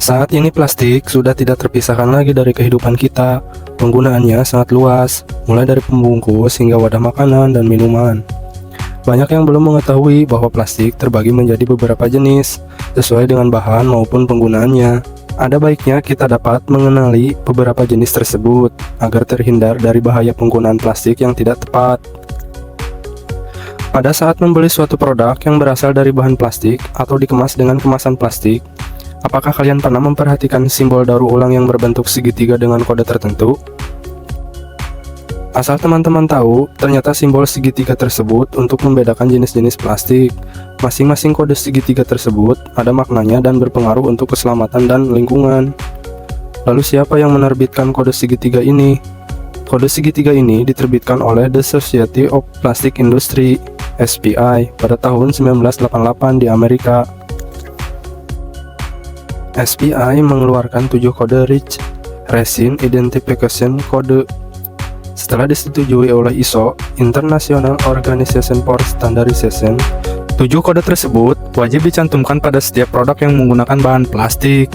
Saat ini plastik sudah tidak terpisahkan lagi dari kehidupan kita. Penggunaannya sangat luas, mulai dari pembungkus hingga wadah makanan dan minuman. Banyak yang belum mengetahui bahwa plastik terbagi menjadi beberapa jenis, sesuai dengan bahan maupun penggunaannya. Ada baiknya kita dapat mengenali beberapa jenis tersebut, agar terhindar dari bahaya penggunaan plastik yang tidak tepat. Pada saat membeli suatu produk yang berasal dari bahan plastik atau dikemas dengan kemasan plastik, apakah kalian pernah memperhatikan simbol daur ulang yang berbentuk segitiga dengan kode tertentu? Asal teman-teman tahu, ternyata simbol segitiga tersebut untuk membedakan jenis-jenis plastik. Masing-masing kode segitiga tersebut ada maknanya dan berpengaruh untuk keselamatan dan lingkungan. Lalu siapa yang menerbitkan kode segitiga ini? Kode segitiga ini diterbitkan oleh The Society of Plastic Industry (SPI) pada tahun 1988 di Amerika. SPI mengeluarkan 7 kode RICH (Resin Identification Code). Setelah disetujui oleh ISO (International Organization for Standardization), 7 kode tersebut wajib dicantumkan pada setiap produk yang menggunakan bahan plastik.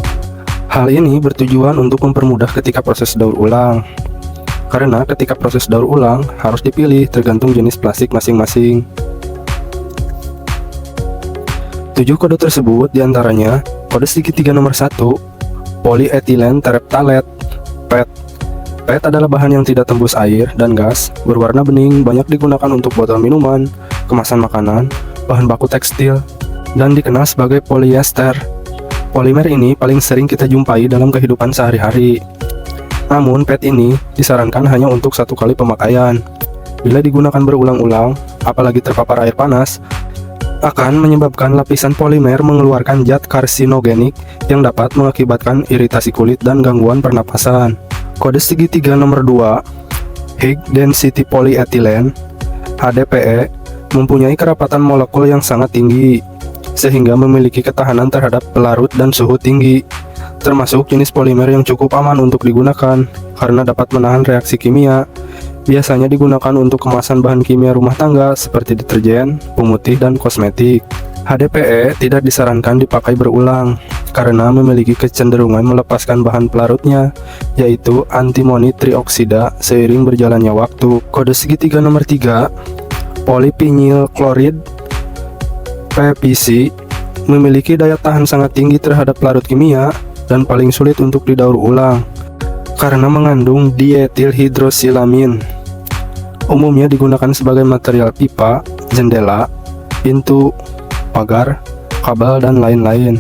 Hal ini bertujuan untuk mempermudah ketika proses daur ulang. Karena ketika proses daur ulang harus dipilih tergantung jenis plastik masing-masing. 7 kode tersebut diantaranya kode segitiga nomor 1, polyethylene terephthalate (PET). PET adalah bahan yang tidak tembus air dan gas, berwarna bening, banyak digunakan untuk botol minuman, kemasan makanan, bahan baku tekstil, dan dikenal sebagai polyester. Polimer ini paling sering kita jumpai dalam kehidupan sehari-hari. Namun PET ini disarankan hanya untuk 1 kali pemakaian. Bila digunakan berulang-ulang, apalagi terpapar air panas, akan menyebabkan lapisan polimer mengeluarkan zat karsinogenik yang dapat mengakibatkan iritasi kulit dan gangguan pernapasan. Kode segitiga nomor 2, High Density Polyethylene (HDPE), mempunyai kerapatan molekul yang sangat tinggi, sehingga memiliki ketahanan terhadap pelarut dan suhu tinggi, termasuk jenis polimer yang cukup aman untuk digunakan, karena dapat menahan reaksi kimia. Biasanya digunakan untuk kemasan bahan kimia rumah tangga seperti deterjen, pemutih, dan kosmetik. HDPE tidak disarankan dipakai berulang, karena memiliki kecenderungan melepaskan bahan pelarutnya, yaitu antimoni trioksida seiring berjalannya waktu. Kode segitiga nomor 3, polyvinyl chloride (PVC), memiliki daya tahan sangat tinggi terhadap pelarut kimia dan paling sulit untuk didaur ulang, karena mengandung diethylhydrosilamin. Umumnya digunakan sebagai material pipa, jendela, pintu, pagar, kabel, dan lain-lain.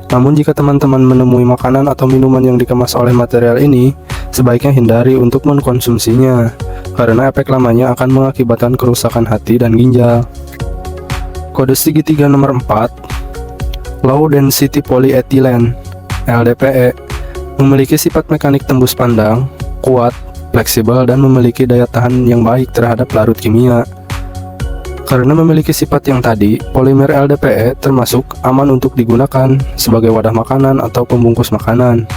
Namun jika teman-teman menemui makanan atau minuman yang dikemas oleh material ini, sebaiknya hindari untuk mengkonsumsinya, karena efek lamanya akan mengakibatkan kerusakan hati dan ginjal. Kode segitiga nomor 4, Low Density Polyethylene (LDPE), memiliki sifat mekanik tembus pandang, kuat, fleksibel, dan memiliki daya tahan yang baik terhadap larut kimia. Karena memiliki sifat yang tadi, polimer LDPE termasuk aman untuk digunakan sebagai wadah makanan atau pembungkus makanan.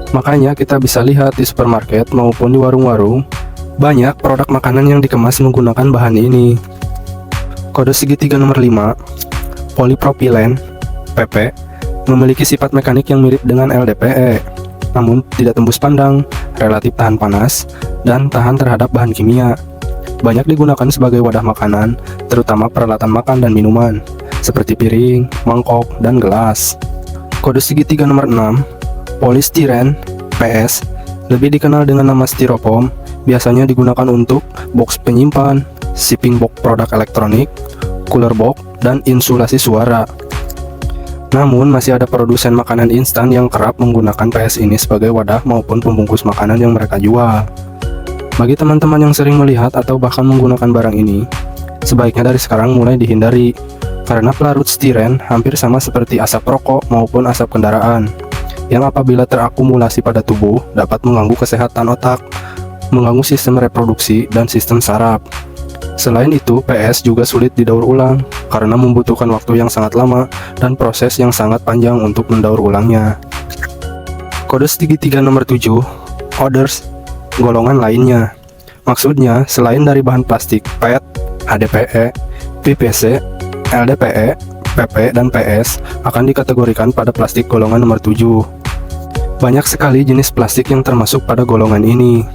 Makanya kita bisa lihat di supermarket maupun di warung-warung, banyak produk makanan yang dikemas menggunakan bahan ini. Kode segitiga nomor 5, Polypropylene (PP), memiliki sifat mekanik yang mirip dengan LDPE, namun tidak tembus pandang, relatif tahan panas, dan tahan terhadap bahan kimia. Banyak digunakan sebagai wadah makanan, terutama peralatan makan dan minuman, seperti piring, mangkok, dan gelas. Kode segitiga nomor 6, Polystyrene (PS), lebih dikenal dengan nama styrofoam, biasanya digunakan untuk box penyimpan, shipping box produk elektronik, cooler box, dan insulasi suara. Namun masih ada produsen makanan instan yang kerap menggunakan PS ini sebagai wadah maupun pembungkus makanan yang mereka jual. Bagi teman-teman yang sering melihat atau bahkan menggunakan barang ini, sebaiknya dari sekarang mulai dihindari, karena pelarut stiren hampir sama seperti asap rokok maupun asap kendaraan, yang apabila terakumulasi pada tubuh dapat mengganggu kesehatan otak, mengganggu sistem reproduksi, dan sistem saraf. Selain itu, PS juga sulit didaur ulang, karena membutuhkan waktu yang sangat lama dan proses yang sangat panjang untuk mendaur ulangnya. Kode segitiga nomor 7, Others, golongan lainnya. Maksudnya, selain dari bahan plastik, PET, HDPE, PVC, LDPE, PP, dan PS akan dikategorikan pada plastik golongan nomor 7. Banyak sekali jenis plastik yang termasuk pada golongan ini.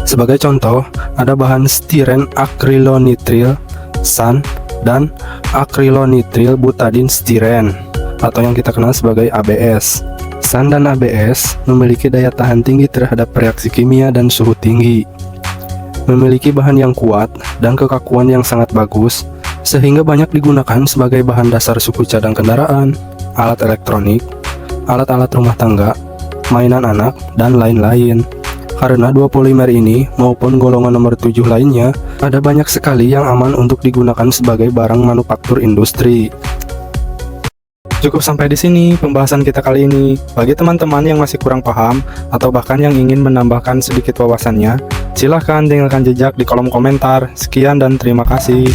Sebagai contoh, ada bahan stiren akrilonitril, SAN, dan akrilonitril butadin stiren, atau yang kita kenal sebagai ABS. SAN dan ABS memiliki daya tahan tinggi terhadap reaksi kimia dan suhu tinggi. Memiliki bahan yang kuat dan kekakuan yang sangat bagus, sehingga banyak digunakan sebagai bahan dasar suku cadang kendaraan, alat elektronik, alat-alat rumah tangga, mainan anak, dan lain-lain. Karena dua polimer ini maupun golongan nomor 7 lainnya ada banyak sekali yang aman untuk digunakan sebagai barang manufaktur industri. Cukup sampai di sini pembahasan kita kali ini. Bagi teman-teman yang masih kurang paham atau bahkan yang ingin menambahkan sedikit wawasannya, silahkan tinggalkan jejak di kolom komentar. Sekian dan terima kasih.